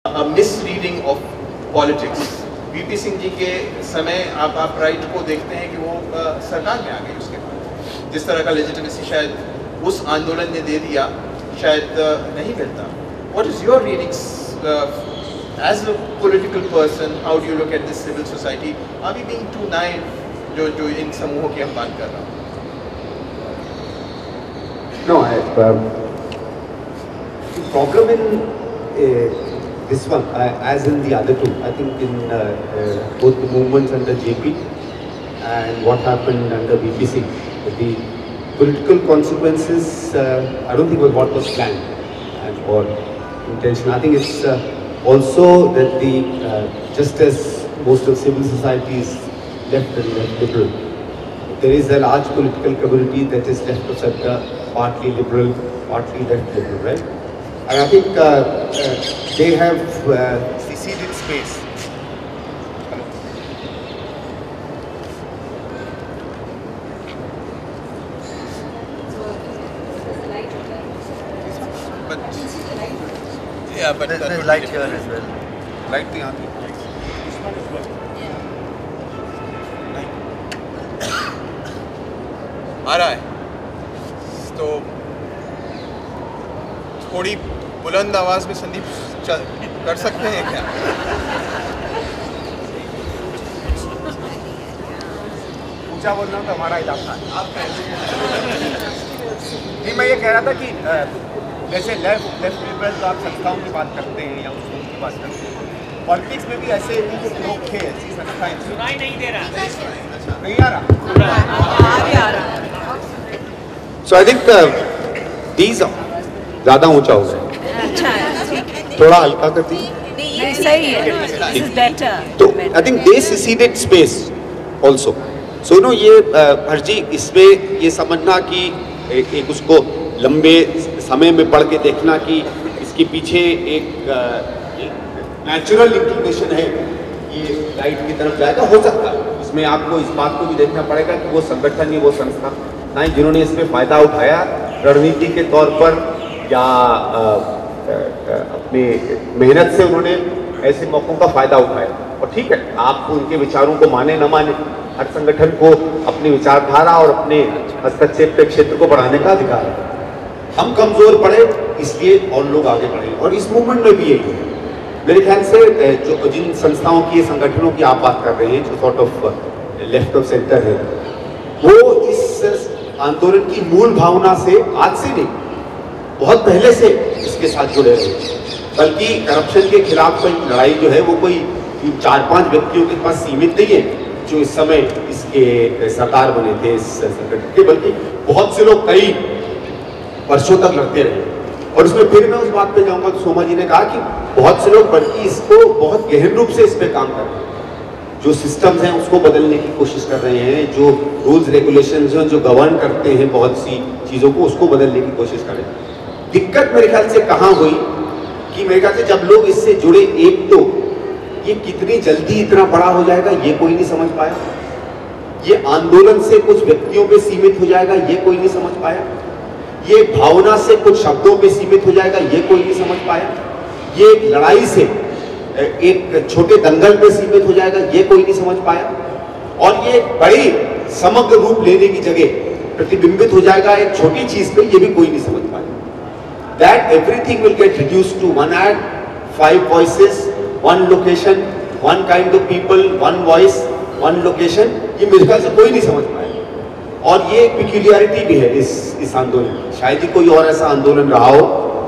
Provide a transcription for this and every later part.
Misreading of politics. VP Singh ji के समय आप राइट को देखते हैं कि वो सरकार में आ गई, उसके बाद जिस तरह का लेजिटिमेसी शायद उस आंदोलन ने दे दिया शायद नहीं मिलता। What is your readings as a political person? How do you look at this civil society? Are we being too naive जो इन समूहों की हम बात कर रहा हूँ? No, the problem in this one, as in the other two, I think in both the movements under JP and what happened under VPC, the political consequences, I don't think was what was planned and or intention. I think it's also that the just as most of civil society is left and left liberal, there is a large political community that is left of center, partly liberal, partly left liberal, right? And I think they have seceded space. But yeah, but there's light here as well. Light तो यहाँ भी आ रहा है, तो थोड़ी बुलंद आवाज में संदीप कर सकते हैं क्या? ऊंचा बोलना तो हमारा इलाका है। नहीं, मैं ये कह रहा था कि जैसे लेफ्ट लिबरल तो आप संस्थाओं की बात करते हैं या उस की बात करते हैं, पॉलिटिक्स में भी ऐसे लोग थे, ऐसी संस्थाएं सुनाई नहीं दे रहा, नहीं आ रहा। So I think these ज़्यादा ऊंचा हो गया, थोड़ा हल्का कर दीजिए, सही है। तो I think they seceded space also. So you know, ये हरजी इसमें ये समझना कि एक उसको लंबे समय में पढ़ के देखना कि इसके पीछे एक नेचुरल इंक्लिनेशन है ये राइट की तरफ जाएगा, हो सकता है। इसमें आपको इस बात को भी देखना पड़ेगा कि वो संगठन या वो संस्था जिन्होंने इसमें फायदा उठाया रणनीति के तौर पर या अपनी मेहनत से उन्होंने ऐसे मौकों का फायदा उठाया, और ठीक है, आप उनके विचारों को माने न माने, हर संगठन को अपनी विचारधारा और अपने हस्तक्षेप के क्षेत्र को बढ़ाने का अधिकार है। हम कमजोर पड़े इसलिए और लोग आगे बढ़े, और इस मूवमेंट में भी यही है। मेरे ख्याल से जो जिन संस्थाओं की संगठनों की आप बात कर रहे हैं जो sort of left of centre है, वो इस आंदोलन की मूल भावना से आज से नहीं, बहुत पहले से इसके साथ जुड़े रहे, बल्कि करप्शन के खिलाफ कोई लड़ाई जो है वो कोई 4-5 व्यक्तियों के पास सीमित नहीं है जो इस समय इसके सरकार बने थे इस संगठन के, बल्कि बहुत से लोग कई वर्षों तक लड़ते रहे। और उसमें फिर मैं उस बात पे जाऊंगा तो सोमा जी ने कहा कि बहुत से लोग बल्कि इसको बहुत गहन रूप से इस पे काम कर रहे हैं, जो सिस्टम्स हैं उसको बदलने की कोशिश कर रहे हैं, जो रूल्स रेगुलेशंस हैं जो गवर्न करते हैं बहुत सी चीज़ों को, उसको बदलने की कोशिश कर रहे हैं। दिक्कत मेरे ख्याल से कहाँ हुई कि मेरे ख्याल से जब लोग इससे जुड़े, एक तो ये कितनी जल्दी इतना बड़ा हो जाएगा ये कोई नहीं समझ पाया, ये आंदोलन से कुछ व्यक्तियों पे सीमित हो जाएगा ये कोई नहीं समझ पाया, ये भावना से कुछ शब्दों पे सीमित हो जाएगा ये कोई नहीं समझ पाया, ये लड़ाई से एक छोटे दंगल पे सीमित हो जाएगा ये कोई नहीं समझ पाया, और ये बड़ी समग्र रूप लेने की जगह प्रतिबिंबित हो जाएगा एक छोटी चीज पे, ये भी कोई नहीं समझ पाया। That everything will get reduced to one ad, 5 voices, one location, one kind of people, one voice, one location, ये मेरे ख्याल से कोई नहीं समझ पाया। और ये एक peculiarity भी है इस आंदोलन की, शायद ही कोई और ऐसा आंदोलन रहा हो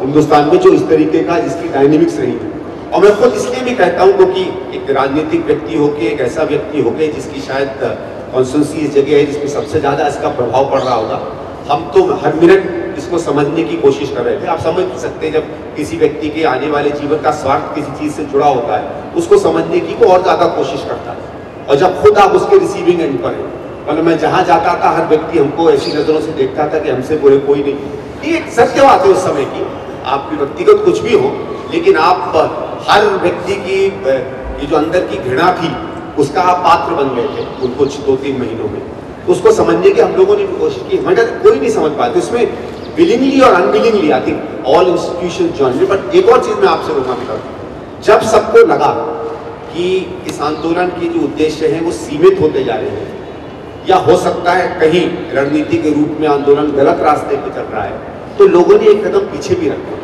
हिंदुस्तान में जो इस तरीके का जिसकी डायनेमिक्स रही है। और मैं खुद इसलिए भी कहता हूँ क्योंकि एक राजनीतिक व्यक्ति होके, एक ऐसा व्यक्ति होके जिसकी शायद कॉन्स्टिट्यूंसी इस जगह है जिसमें सबसे ज़्यादा इसका प्रभाव पड़ रहा होगा, हम तो हर मिनट इसको समझने की कोशिश कर रहे थे। आप समझ सकते हैं जब किसी व्यक्ति के आने वाले जीवन का स्वार्थ किसी चीज़ से जुड़ा होता है, उसको समझने की को और ज़्यादा कोशिश करता है, और जब खुद आप उसके रिसीविंग एंड पर हैं, मतलब मैं जहाँ जाता था हर व्यक्ति हमको ऐसी नज़रों से देखता था कि हमसे बुरे कोई नहीं। ये सत्य बात है उस समय की, आपकी व्यक्तिगत कुछ भी हो, लेकिन आप हर व्यक्ति की ये जो अंदर की घृणा थी उसका आप पात्र बन गए थे उन कुछ 2-3 महीनों में। उसको समझने की हम लोगों ने भी कोशिश की, हमें कोई नहीं समझ पाया। तो इसमें विलिंगली और unwillingly I think all institution join. But एक और चीज़ मैं आपसे रोकना भी चाहता हूँ, जब सबको लगा कि इस आंदोलन के जो उद्देश्य हैं वो सीमित होते जा रहे हैं, या हो सकता है कहीं रणनीति के रूप में आंदोलन गलत रास्ते पे चल रहा है, तो लोगों ने एक कदम पीछे भी रखा।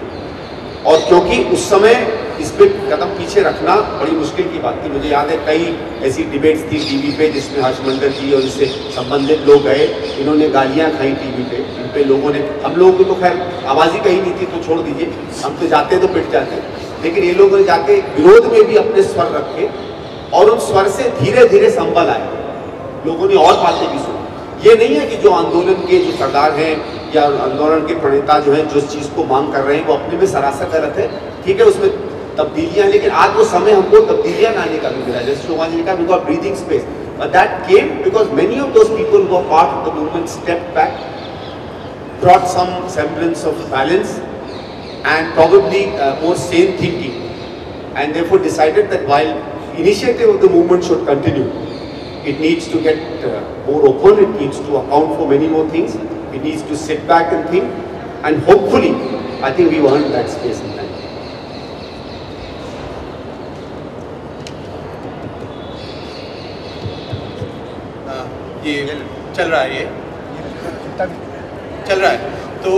और क्योंकि उस समय इस पे कदम पीछे रखना बड़ी मुश्किल की बात थी। मुझे याद है कई ऐसी डिबेट्स थी टीवी पे जिसमें हर्षमंडल जी और इससे संबंधित लोग गए, इन्होंने गालियां खाई टीवी पे, इन पे लोगों ने, हम लोगों को तो खैर आवाज़ ही कही नहीं थी तो छोड़ दीजिए, हम तो जाते तो पिट जाते, लेकिन ये लोगों ने जाके विरोध में भी अपने स्वर रखे और उन स्वर से धीरे धीरे संबल आए, लोगों ने और बातें भी सुनी। ये नहीं है कि जो आंदोलन के जो सरदार हैं या आंदोलन के प्रणेता जो हैं जो इस चीज़ को मांग कर रहे हैं वो अपने में सरासर गलत है, ठीक है, उसमें तब्दीलियां, लेकिन आज वो समय हमको तब्दीलियां लाने का भी मिला। जैसे शोभा जी ने कहा, we got breathing space, but that came because many of those people who were part of the movement step back, brought some semblance of balance and probably more sane thinking, and therefore decided that while initiative of the movement should continue, it needs to get more open, it needs to account for many more things, it needs to sit back and think, and hopefully I think we've earned that space in time. ये चल रहा है, ये चल रहा है। तो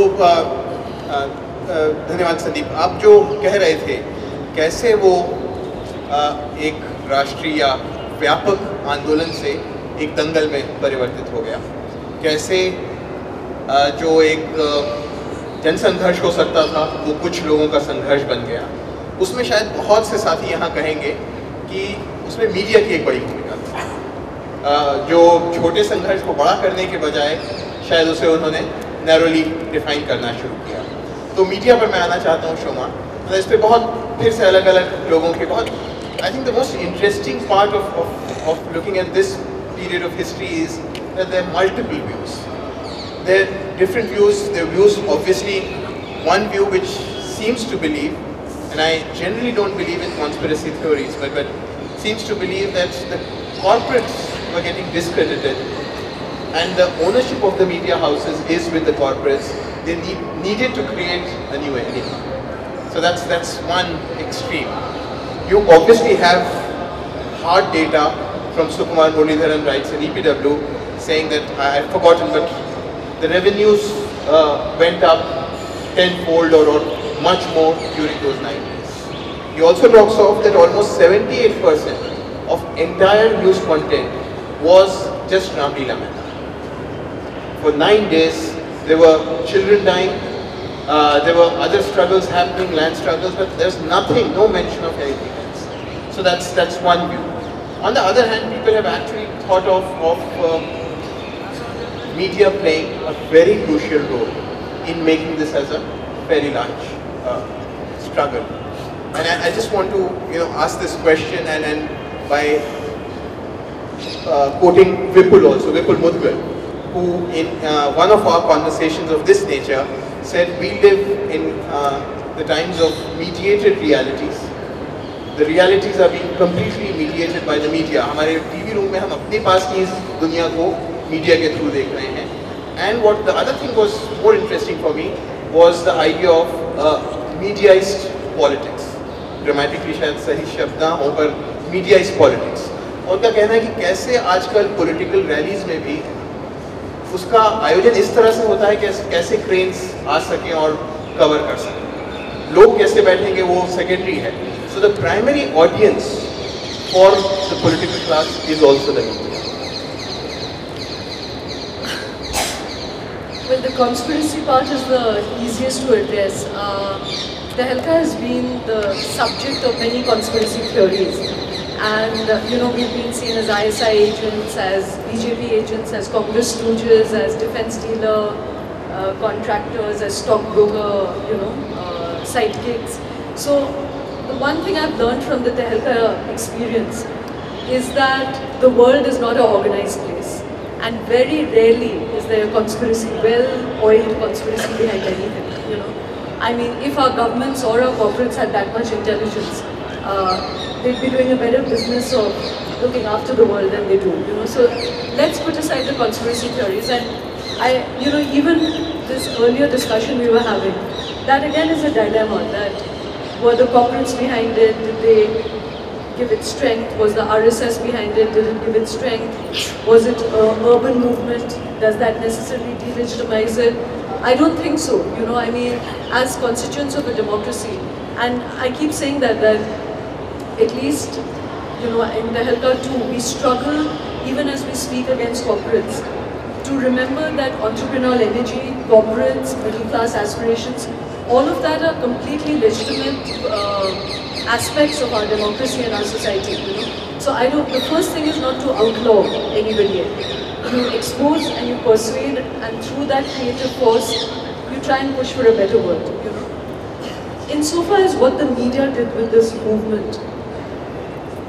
धन्यवाद संदीप। आप जो कह रहे थे कैसे वो एक राष्ट्रीय या व्यापक आंदोलन से एक दंगल में परिवर्तित हो गया, कैसे जो एक जनसंघर्ष हो सकता था वो कुछ लोगों का संघर्ष बन गया। उसमें शायद बहुत से साथी यहाँ कहेंगे कि उसमें मीडिया की एक बड़ी भूमिका थी। जो छोटे संघर्ष को बड़ा करने के बजाय शायद उसे उन्होंने नैरोली डिफाइन करना शुरू किया। तो मीडिया पर मैं आना चाहता हूँ शोमा, तो इस पर बहुत फिर से अलग अलग लोगों के बहुत, I think the most interesting part of looking at this period of history is that there are multiple views. There are different views. There are views, obviously, one view which seems to believe, and I generally don't believe in conspiracy theories, but seems to believe that the corporates were getting discredited and the ownership of the media houses is with the corporates. They needed to create a new entity. So that's one extreme. You obviously have hard data from Sukumar Muralidharan writes in EPW saying that, I've forgotten, but the revenues went up tenfold or much more during those 9 years. He also talks of that almost 78% of entire news content was just Ramleela Mehta. For 9 days there were children dying, there were other struggles happening, land struggles, but there's nothing, no mention of anything else. So that's one view. On the other hand, people have actually thought of media playing a very crucial role in making this as a very large struggle. And I just want to ask this question and by quoting Vipul also, Vipul Mudgal, who in one of our conversations of this nature said we live in the times of mediated realities. The realities are being completely mediated by the media. हमारे TV room में हम अपने पास की इस दुनिया को media के through देख रहे हैं. And what the other thing was more interesting for me was the idea of mediaized politics. Dramatically शायद सही शब्द ना हो पर mediaized politics. उनका कहना है कि कैसे आजकल political rallies में भी उसका आयोजन इस तरह से होता है कि कैसे क्रेन्स आ सकें और कवर कर सकें. लोग कैसे बैठेंगे वो सेकेंडरी है. So the primary audience for the political class is also the media. Well, the conspiracy part is the easiest to address. Tehelka has been the subject of many conspiracy theories, and we've been seen as ISI agents, as BJP agents, as Congress stooges, as defense dealer contractors, as stockbroker, sidekicks. So the one thing I've learned from the Tehelka experience is that the world is not an organized place, and very rarely is there a conspiracy, well-oiled conspiracy behind anything. I mean, if our governments or our corporates had that much intelligence, they'd be doing a better business of looking after the world than they do. So let's put aside the conspiracy theories, and even this earlier discussion we were having, that again is a dilemma, that Were the corporates behind it? Did they give it strength? Was the RSS behind it? Did it give it strength? Was it an urban movement? Does that necessarily delegitimize it? I don't think so. You know, I mean, as constituents of a democracy, and I keep saying that at least, you know, in Tehelka too, we struggle even as we speak against corporates to remember that entrepreneurial energy, corporates, middle class aspirations, all of that are completely legitimate aspects of our democracy and our society. You know? So I don't. The first thing is not to outlaw anybody. You expose and you persuade, and through that creative force, you try and push for a better world. You know. Insofar as what the media did with this movement,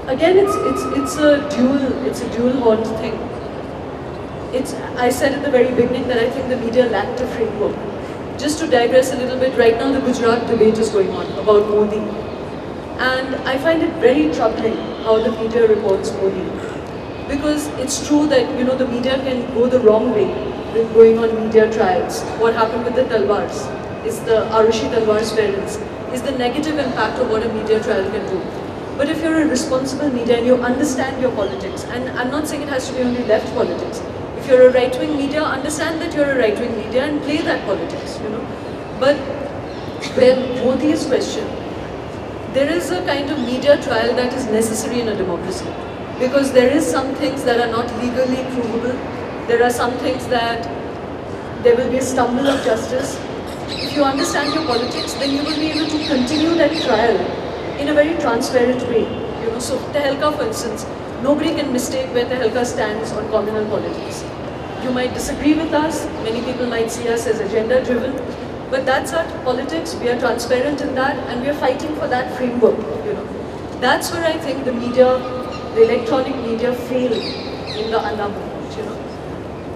again, it's a dual horned thing. I said at the very beginning that I think the media lacked a framework. Just to digress a little bit, right now the Gujarat debate is going on about Modi. And I find it very troubling how the media reports Modi. Because it's true that, you know, the media can go the wrong way with going on media trials. What happened with the Talwars, is the Arushi Talwar's parents, is the negative impact of what a media trial can do. But if you're a responsible media and you understand your politics, and I'm not saying it has to be only left politics, if you're a right-wing media, understand that you're a right-wing media and play that politics, you know. But when Modi is questioned, there is a kind of media trial that is necessary in a democracy. Because there is some things that are not legally provable. There are some things that there will be a stumble of justice. If you understand your politics, then you will be able to continue that trial in a very transparent way. You know, so Tehelka, for instance, nobody can mistake where Tehelka stands on communal politics. You might disagree with us, many people might see us as agenda-driven, but that's our politics, we are transparent in that, and we are fighting for that framework, you know. That's where I think the media, the electronic media failed in the Anna movement, you know.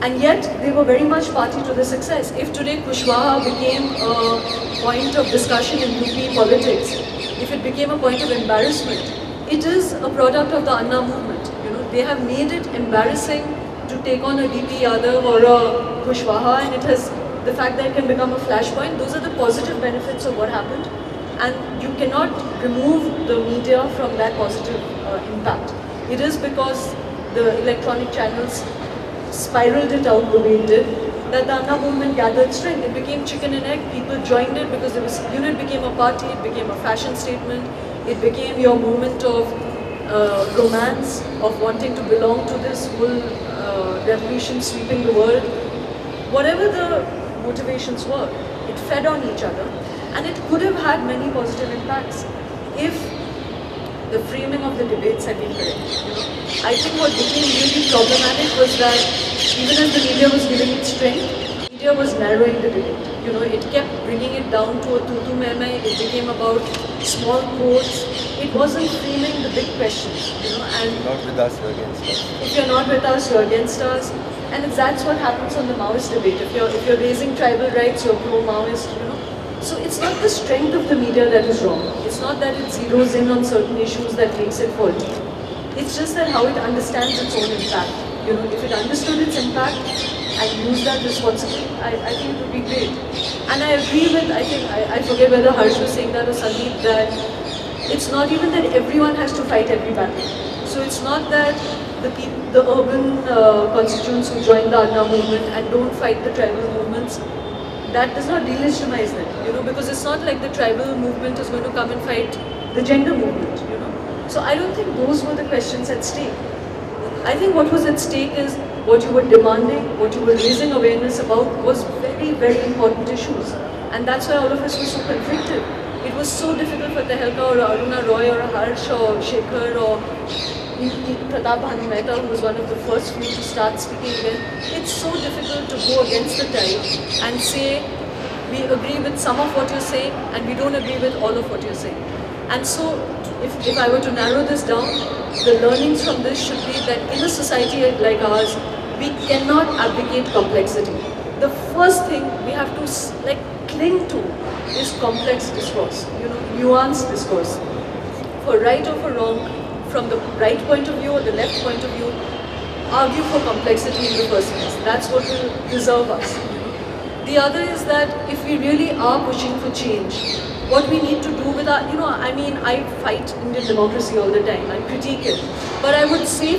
And yet, they were very much party to the success. If today Kushwaha became a point of discussion in UP politics, if it became a point of embarrassment, it is a product of the Anna movement. You know, they have made it embarrassing to take on a DP Yadav or a Kushwaha, and it has the fact that it can become a flashpoint. Those are the positive benefits of what happened, and you cannot remove the media from that positive impact. It is because the electronic channels spiraled it out the way it did that the Anna movement gathered strength. It became chicken and egg. People joined it because there was, you know, it became a party, it became a fashion statement, it became your moment of romance, of wanting to belong to this whole revolution sweeping the world. Whatever the motivations were, it fed on each other, and it could have had many positive impacts if the framing of the debates had been correct. You know? I think what became really problematic was that even as the media was giving it strength, media was narrowing the debate. You know, it kept bringing it down to a tutu meme. It became about small quotes. It wasn't framing the big questions. You know, and not with us, you're against us. If you're not with us, you're against us. And that's what happens on the Maoist debate. If you're raising tribal rights, you're pro-Maoist. You know. So it's not the strength of the media that is wrong. It's not that it zeroes in on certain issues that makes it faulty. It's just that how it understands its own impact. You know, if it understood its impact and used that responsibly, I think it would be great. And I agree with, I forget whether Harsh was saying that or Sandeep, that it's not even that everyone has to fight every battle. So it's not that the urban constituents who join the Anna movement and don't fight the tribal movements, that does not delegitimize them, you know, because it's not like the tribal movement is going to come and fight the gender movement, you know. So I don't think those were the questions at stake. I think what was at stake is what you were demanding, what you were raising awareness about was very, very important issues. And that's why all of us were so conflicted. It was so difficult for Tehelka or Aruna Roy or Harsh or Shekhar or Pratap Bhanu Mehta, who was one of the first few to start speaking again. It's so difficult to go against the tide and say, we agree with some of what you're saying and we don't agree with all of what you're saying. And so, if I were to narrow this down, the learnings from this should be that in a society like ours, we cannot abdicate complexity. The first thing we have to cling to is complex discourse, you know, nuanced discourse. For right or for wrong, from the right point of view or the left point of view, argue for complexity in the first place. That's what will preserve us. The other is that if we really are pushing for change, what we need to do with our, I mean, I fight Indian democracy all the time, I critique it, but I would say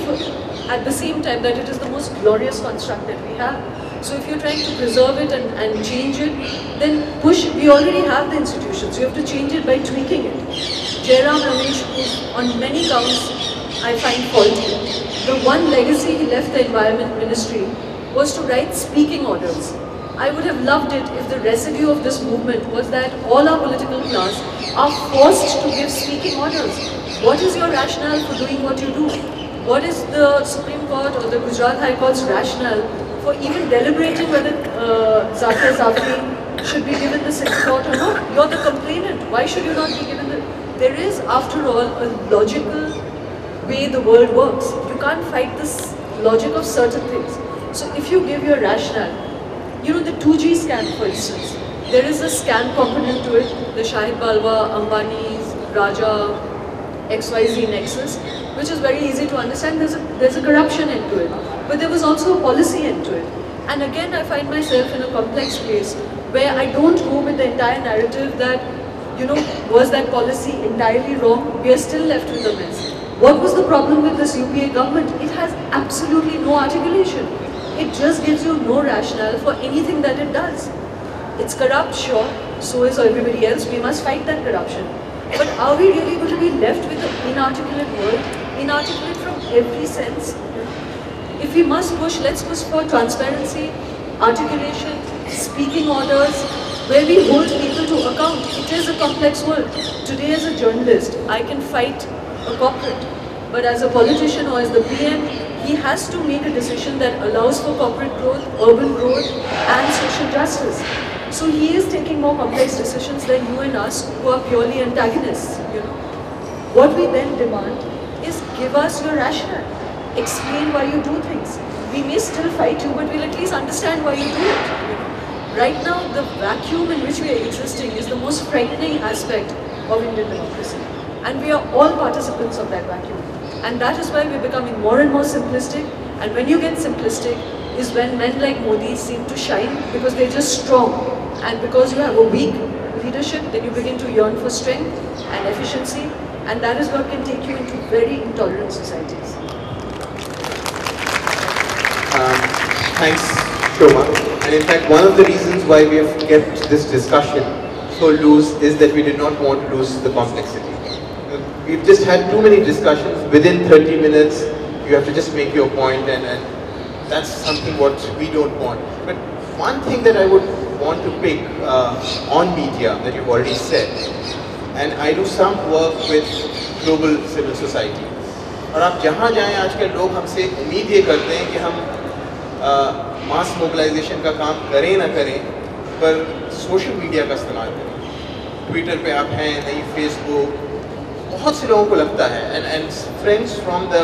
at the same time that it is the most glorious construct that we have. So if you're trying to preserve it and change it, then we already have the institutions, you have to change it by tweaking it. Jairam Ramesh, on many counts, I find faulty. The one legacy he left the Environment Ministry was to write speaking orders. I would have loved it if the residue of this movement was that all our political class are forced to give speaking orders. What is your rationale for doing what you do? What is the Supreme Court or the Gujarat High Court's rationale for even deliberating whether Zakir Zafri should be given the Sixth Court or not? You're the complainant. Why should you not be given the... There is, after all, a logical way the world works. You can't fight this logic of certain things. So if you give your rationale, the 2G scan, for instance, there is a scam component to it, the Shahid Balwa, Ambani's, Raja, XYZ nexus, which is very easy to understand. There's a corruption into it, but there was also a policy into it. And again, I find myself in a complex place where I don't go with the entire narrative that, was that policy entirely wrong? We are still left with a mess. What was the problem with this UPA government? It has absolutely no articulation. It just gives you no rationale for anything that it does. It's corrupt, sure, so is everybody else. We must fight that corruption. But are we really going to be left with an inarticulate world? Inarticulate from every sense? If we must push, let's push for transparency, articulation, speaking orders, where we hold people to account. It is a complex world. Today as a journalist, I can fight a corporate. But as a politician or as the PM, he has to make a decision that allows for corporate growth, urban growth, and social justice. So he is taking more complex decisions than you and us, who are purely antagonists. What we then demand is give us your rationale. Explain why you do things. We may still fight you, but we'll at least understand why you do it. Right now, the vacuum in which we are existing is the most frightening aspect of Indian democracy. And we are all participants of that vacuum. And that is why we're becoming more and more simplistic. And when you get simplistic is when men like Modi seem to shine, because they're just strong. And because you have a weak leadership, then you begin to yearn for strength and efficiency. And that is what can take you into very intolerant societies. Thanks, Shoma. And in fact, one of the reasons why we have kept this discussion so loose is that we did not want to lose the complexity. We've just had too many discussions. Within 30 minutes, you have to just make your point, and that's something what we don't want. But one thing that I would want to pick on media that you've already said, and I do some work with global civil society. और आप जहाँ जाएं आजकल लोग हमसे उम्मीद ये करते हैं कि हम मास मोबिलाइजेशन का काम करें ना करें, पर सोशल मीडिया का इस्तेमाल करें. ट्विटर पे आप हैं, नहीं फेसबुक, बहुत से लोगों को लगता है, and friends from the